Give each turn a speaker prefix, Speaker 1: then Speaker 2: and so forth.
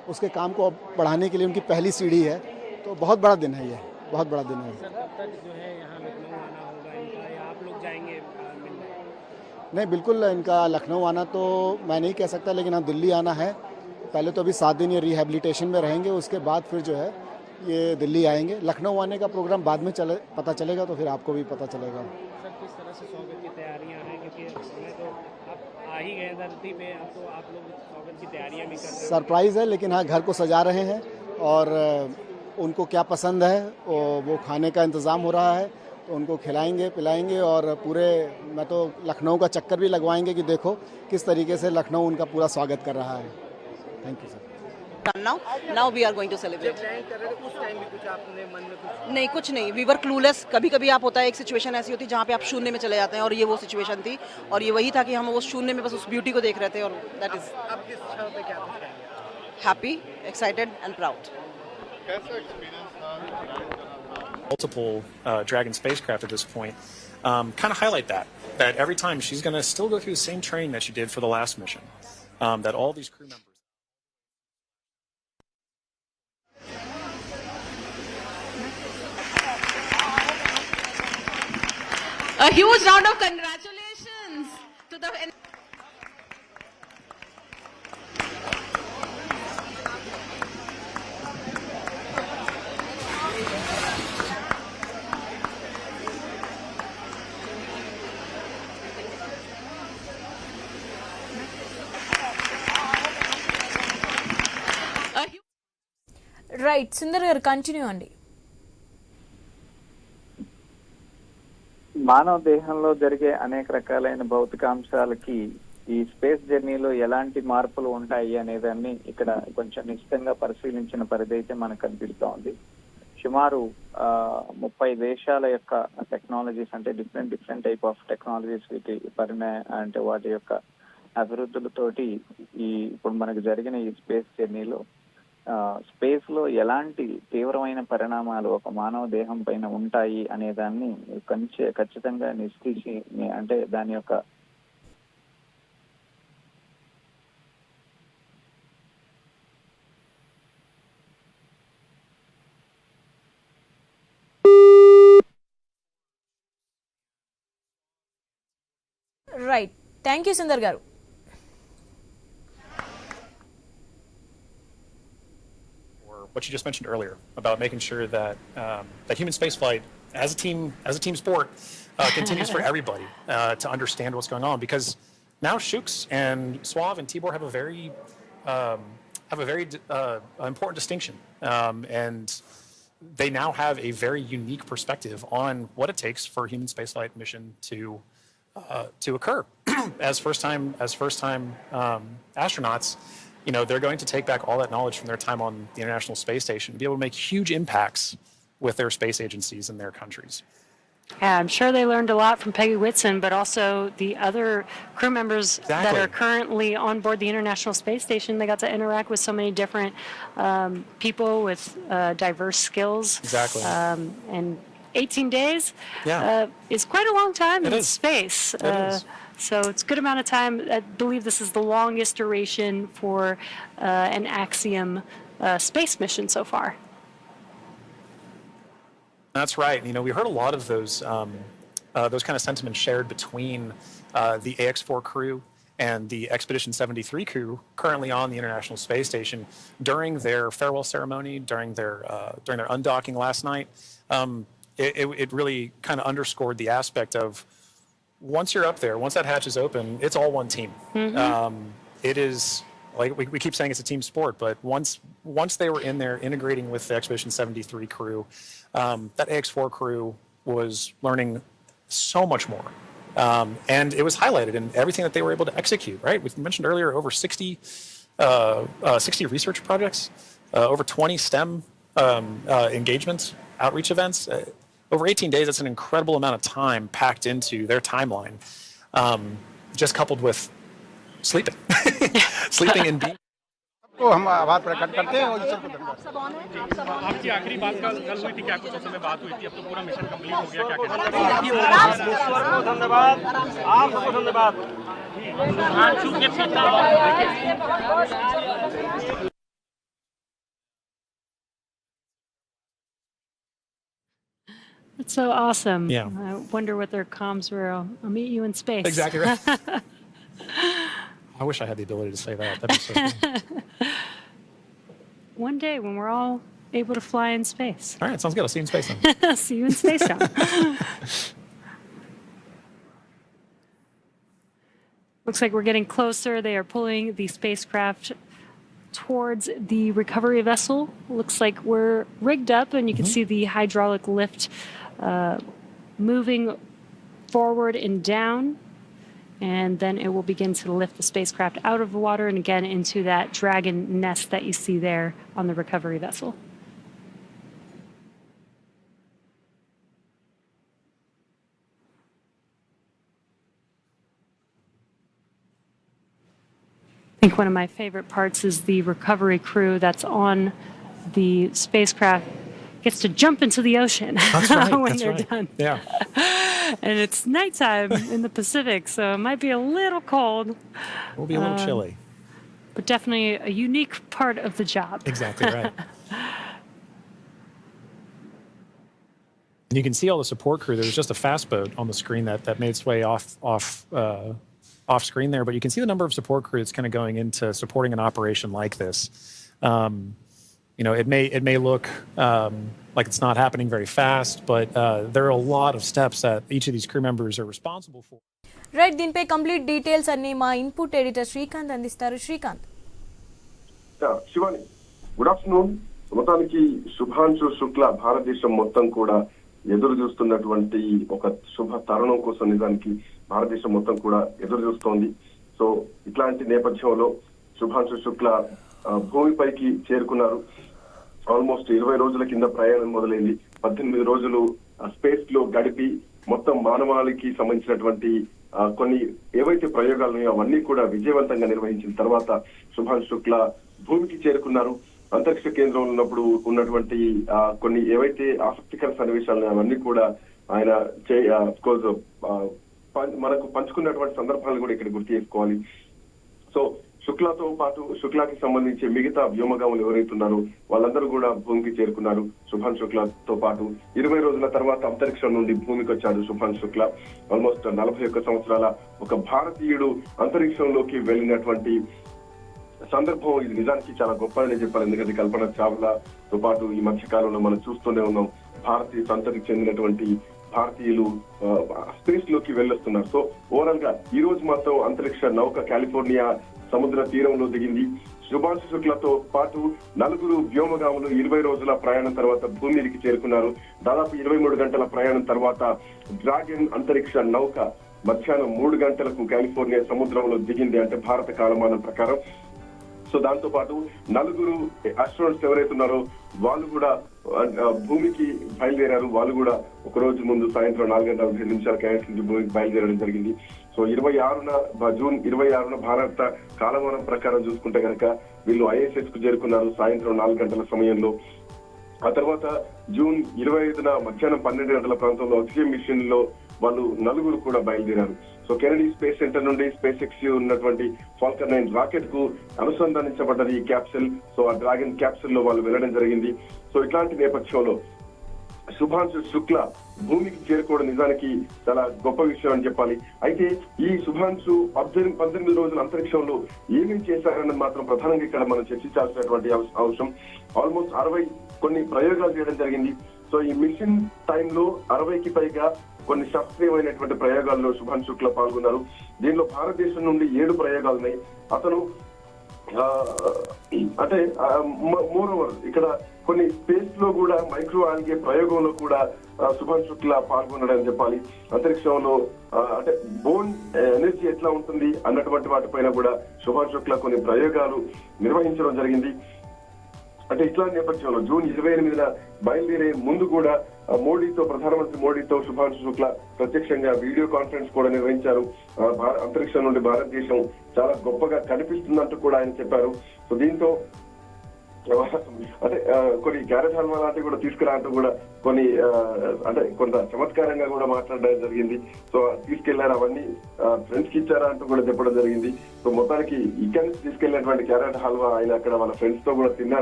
Speaker 1: उसके काम को बढ़ाने के लिए उनकी पहली सीढ़ी है। तो बहुत बड़ा दिन है ये, बहुत बड़ा दिन है।
Speaker 2: सर कब तक जो है यहाँ लखनऊ आना होगा इनका, या आप लोग जाएंगे मिलने?
Speaker 1: नहीं, बिल्कुल इनका लखनऊ आना तो मैं नहीं कह सकता, लेकिन हाँ दिल्ली आना है। पहले तो अभी 7 दिन ये रिहैबिलिटेशन में रहेंगे, उसके बाद फिर जो है ये दिल्ली आएंगे। लखनऊ आने का प्रोग्राम बाद में पता चलेगा, तो फिर आपको भी पता चलेगा।
Speaker 2: सर किस तरह से स्वागत की तैयारियां हैं, क्योंकि समय तो आप आ ही गए धरती पे, अब तो आप लोग स्वागत की तैयारियां भी कर रहे हैं।
Speaker 1: सरप्राइज़ है, लेकिन हाँ घर को सजा रहे हैं और उनको क्या पसंद है वो खाने का इंतज़ाम हो रहा है, तो उनको खिलाएंगे पिलाएंगे और पूरे मैं तो लखनऊ का चक्कर भी लगवाएंगे कि देखो किस तरीके से लखनऊ उनका पूरा स्वागत कर रहा है। Thank you sir.
Speaker 3: Now we are going to celebrate.
Speaker 2: जब लैंड कर रहे थे उस टाइम भी कुछ आपने मन में कुछ?
Speaker 3: नहीं, कुछ नहीं, वी वर क्लूलेस। कभी कभी आप होता है, एक सिचुएशन ऐसी होती है जहाँ पे आप शून्य में चले जाते हैं, और ये वो सिचुएशन थी, और ये वही था कि हम वो शून्य में बस उस ब्यूटी को देख रहे थे, और दैट इज
Speaker 2: अब किस क्षण पे क्या कुछ कहेंगे?
Speaker 3: Happy, excited and proud.
Speaker 4: Multiple Dragon spacecraft at this point kind of highlight that every time she's going to still go through the same training that she did for the last mission, that all these crew members.
Speaker 5: A huge round of congratulations to the
Speaker 6: right Sundar గారు continue అండి.
Speaker 7: మానవ దేహంలో జరిగే అనేక రకాలైన భౌతికాంశాలకి ఈ space జర్నీలో ఎలాంటి మార్పులు ఉంటాయి అనేదాన్ని ఇక్కడ కొంచెం నిశ్చితంగా పరిశీలించిన పరిధి మనకు కనిపిస్తోంది. సుమారు 30 దేశాల యొక్క టెక్నాలజీస్, అంటే డిఫరెంట్ టైప్ ఆఫ్ టెక్నాలజీస్ అంటే వాటి యొక్క అభివృద్ధులతోటి ఇప్పుడు మనకు జరిగిన ఈ స్పేస్ జర్నీలో స్పేస్ లో ఎలాంటి తీవ్రమైన పరిణామాలు ఒక మానవ దేహం పైన ఉంటాయి అనే దాన్ని ఖచ్చితంగా నిశ్చయించి, అంటే దాని యొక్క
Speaker 6: రైట్, థ్యాంక్ యూ సుందర్ గారు.
Speaker 4: What you just mentioned earlier about making sure that that human spaceflight as a team sport continues for everybody to understand what's going on, because now Shooks and Suave and Tibor have a very important distinction, and they now have a very unique perspective on what it takes for a human spaceflight mission to occur. as first time astronauts, you know, they're going to take back all that knowledge from their time on the International Space Station and be able to make huge impacts with their space agencies in their countries.
Speaker 8: Yeah, I'm sure they learned a lot from Peggy Whitson, but also the other crew members that are currently on board the International Space Station. They got to interact with so many different people with diverse skills.
Speaker 4: Exactly.
Speaker 8: And 18 days is quite a long time in space.
Speaker 4: It is.
Speaker 8: So it's a good amount of time. I believe this is the longest duration for an Axiom space mission so far.
Speaker 4: That's right. You know, we heard a lot of those kind of sentiments shared between the AX-4 crew and the Expedition 73 crew currently on the International Space Station during their farewell ceremony, during their undocking last night. It really kind of underscored the aspect of, once you're up there, once that hatch is open, it's all one team.
Speaker 8: Mm-hmm.
Speaker 4: It is, like we keep saying, it's a team sport, but once they were in there integrating with the Expedition 73 crew, that AX-4 crew was learning so much more. And it was highlighted in everything that they were able to execute, right? We mentioned earlier over 60 research projects, over 20 STEM engagements, outreach events. Over 18 days, that's an incredible amount of time packed into their timeline, just coupled with sleeping. Sleeping and being.
Speaker 9: को हम आभार प्रकट करते हैं और ईश्वर को धन्यवाद।
Speaker 2: आपकी आखिरी बात कल हुई थी, क्या कुछ उस समय बात हुई थी? अब तो पूरा मिशन कंप्लीट हो गया, क्या कहना?
Speaker 9: ईश्वर को धन्यवाद, आपको धन्यवाद।
Speaker 8: That's so awesome.
Speaker 4: Yeah.
Speaker 8: I wonder what their comms were. I'll meet you in space.
Speaker 4: Exactly right. I wish I had the ability to say that. That'd be so cool.
Speaker 8: One day when we're all able to fly in space.
Speaker 4: All right, sounds good. I'll see you in space then.
Speaker 8: See you in space, John. Looks like we're getting closer. They are pulling the spacecraft towards the recovery vessel. Looks like we're rigged up, and you can see the hydraulic lift moving forward and down. And then it will begin to lift the spacecraft out of the water and again into that Dragon nest that you see there on the recovery vessel. I think one of my favorite parts is the recovery crew that's on the spacecraft gets to jump into the ocean
Speaker 4: That's right.
Speaker 8: when
Speaker 4: That's
Speaker 8: they're
Speaker 4: right.
Speaker 8: done.
Speaker 4: Yeah.
Speaker 8: And it's nighttime in the Pacific, so it might be a little cold,
Speaker 4: We'll be a little chilly.
Speaker 8: but definitely a unique part of the job.
Speaker 4: Exactly right. And you can see all the support crew. There was just a fast boat on the screen that made its way off screen there, but you can see the number of support crew that's kind of going into supporting an operation like this. You know, it may look like it's not happening very fast, but there are a lot of steps that each of these crew members are responsible for.
Speaker 6: Right, దీనిపై complete details అన్ని మా input editor Srikanth అందిస్తారు. Srikanth.
Speaker 10: Shivani, good afternoon. మొత్తానికి శుభాంశు శుక్ల భారతదేశం మొత్తం కూడా ఎదురు చూస్తున్నటువంటి ఒక శుభ తరుణం కోసం నిజానికి భారతదేశం మొత్తం కూడా ఎదురు చూస్తోంది. సో ఇట్లాంటి నేపథ్యంలో శుభాంశు శుక్ల భూమిపైకి చేరుకున్నారు. ఆల్మోస్ట్ 20 రోజుల కింద ప్రయాణం మొదలైంది. 18 రోజులు స్పేస్ లో గడిపి మొత్తం మానవాళికి సంబంధించినటువంటి కొన్ని ఏవైతే ప్రయోగాలు ఉన్నాయో అవన్నీ కూడా విజయవంతంగా నిర్వహించిన తర్వాత శుభాంశు శుక్ల భూమికి చేరుకున్నారు. అంతరిక్ష కేంద్రంలో ఉన్నప్పుడు ఉన్నటువంటి కొన్ని ఏవైతే ఆసక్తికర సన్నివేశాలు అవన్నీ కూడా ఆయన మనకు పంచుకున్నటువంటి సందర్భాలను కూడా ఇక్కడ గుర్తు చేసుకోవాలి. సో శుక్లాతో పాటు శుక్లాకి సంబంధించి మిగతా వ్యోమగాములు ఎవరైతున్నారో వాళ్ళందరూ కూడా భూమికి చేరుకున్నారు. శుభాన్ శుక్లాతో పాటు 20 రోజుల తర్వాత అంతరిక్షం నుండి భూమికి వచ్చాడు శుభాన్ శుక్ల. ఆల్మోస్ట్ 41 సంవత్సరాల ఒక భారతీయుడు అంతరిక్షంలోకి వెళ్ళినటువంటి సందర్భం ఇది నిజానికి చాలా గొప్పదని చెప్పాలి. ఎందుకంటే కల్పన చావ్లాతో పాటు ఈ మధ్య కాలంలో మనం చూస్తూనే ఉన్నాం భారతీయ సంతతికి చెందినటువంటి భారతీయులు స్పేస్ లోకి వెళ్ళొస్తున్నారు. సో ఓవరాల్ గా ఈ రోజు మాత్రం అంతరిక్ష నౌక కాలిఫోర్నియా సముద్ర తీరంలో దిగింది. శుభాంశు శుక్లతో పాటు 4 వ్యోమగాములు 20 రోజుల ప్రయాణం తర్వాత భూమికి చేరుకున్నారు. దాదాపు 23 గంటల ప్రయాణం తర్వాత డ్రాగన్ అంతరిక్ష నౌక మధ్యాహ్నం 3 గంటలకు కాలిఫోర్నియా సముద్రంలో దిగింది, అంటే భారత కాలమానం ప్రకారం. సో దాంతో పాటు 4 ఆస్ట్రోనాట్స్ ఎవరైతే ఉన్నారో వాళ్ళు కూడా భూమికి బయలుదేరారు. వాళ్ళు కూడా ఒక రోజు ముందు సాయంత్రం 4:15 కేఎస్ నుంచి భూమికి బయలుదేరడం జరిగింది. సో జూన్ 26న భారత కాలమానం ప్రకారం చూసుకుంటే కనుక వీళ్ళు ISS కు చేరుకున్నారు సాయంత్రం 4 గంటల సమయంలో. ఆ తర్వాత జూన్ 25న మధ్యాహ్నం 12 గంటల ప్రాంతంలో ఆక్సిజన్ మిషన్ లో వాళ్ళు 4 కూడా బయలుదేరారు. సో కెనడీ స్పేస్ సెంటర్ నుండి స్పేస్ ఎక్స్ ఉన్నటువంటి ఫాల్కన్ 9 రాకెట్ కు అనుసంధానించబడ్డది ఈ క్యాప్సూల్. సో ఆ డ్రాగన్ క్యాప్సూల్ లో వాళ్ళు వెళ్ళడం జరిగింది. సో ఇట్లాంటి నేపథ్యంలో శుభాంశు శుక్ల భూమికి చేరుకోవడం నిజానికి చాలా గొప్ప విషయం అని చెప్పాలి. అయితే ఈ శుభాంశు 18 రోజుల అంతరిక్షంలో ఏమేమి చేశారన్నది మాత్రం ప్రధానంగా ఇక్కడ మనం చర్చించాల్సినటువంటి అంశం. ఆల్మోస్ట్ 60 కొన్ని ప్రయోగాలు చేయడం జరిగింది. సో ఈ మిషన్ టైంలో 60కి పైగా కొన్ని శాస్త్రీయమైనటువంటి ప్రయోగాల్లో శుభాంశు శుక్ల పాల్గొన్నారు. దీనిలో భారతదేశం నుండి 7 ప్రయోగాలు ఉన్నాయి. అతను అంటే మోర్ ఓవర్ ఇక్కడ కొన్ని స్పేస్ లో కూడా మైక్రో ఆల్గే ప్రయోగంలో కూడా శుభాన్ శుక్ల పాల్గొన్నాడని చెప్పాలి. అంతరిక్షంలో అంటే బోన్ ఎనర్జీ ఎట్లా ఉంటుంది అన్నటువంటి వాటిపైన కూడా శుభాన్ శుక్ల కొన్ని ప్రయోగాలు నిర్వహించడం జరిగింది. అంటే ఇట్లాంటి నేపథ్యంలో జూన్ 28న బయలుదేరే ముందు కూడా ప్రధానమంత్రి మోడీతో శుభాంశు శుక్ల ప్రత్యక్షంగా వీడియో కాన్ఫరెన్స్ కూడా నిర్వహించారు. అంతరిక్షం నుండి భారతదేశం చాలా గొప్పగా కనిపిస్తుందంటూ కూడా ఆయన చెప్పారు. సో దీంతో అంటే కొన్ని క్యారెట్ హల్వా లాంటివి కూడా తీసుకురాంటూ కూడా కొన్ని అంటే కొంత చమత్కారంగా కూడా మాట్లాడడం జరిగింది. సో తీసుకెళ్లారు, అవన్నీ ఫ్రెండ్స్ కి ఇచ్చారా అంటూ కూడా చెప్పడం జరిగింది. సో మొత్తానికి ఇక్కడి నుంచి తీసుకెళ్లినటువంటి క్యారెట్ హల్వా ఆయన అక్కడ వాళ్ళ ఫ్రెండ్స్ తో కూడా తిన్నారు.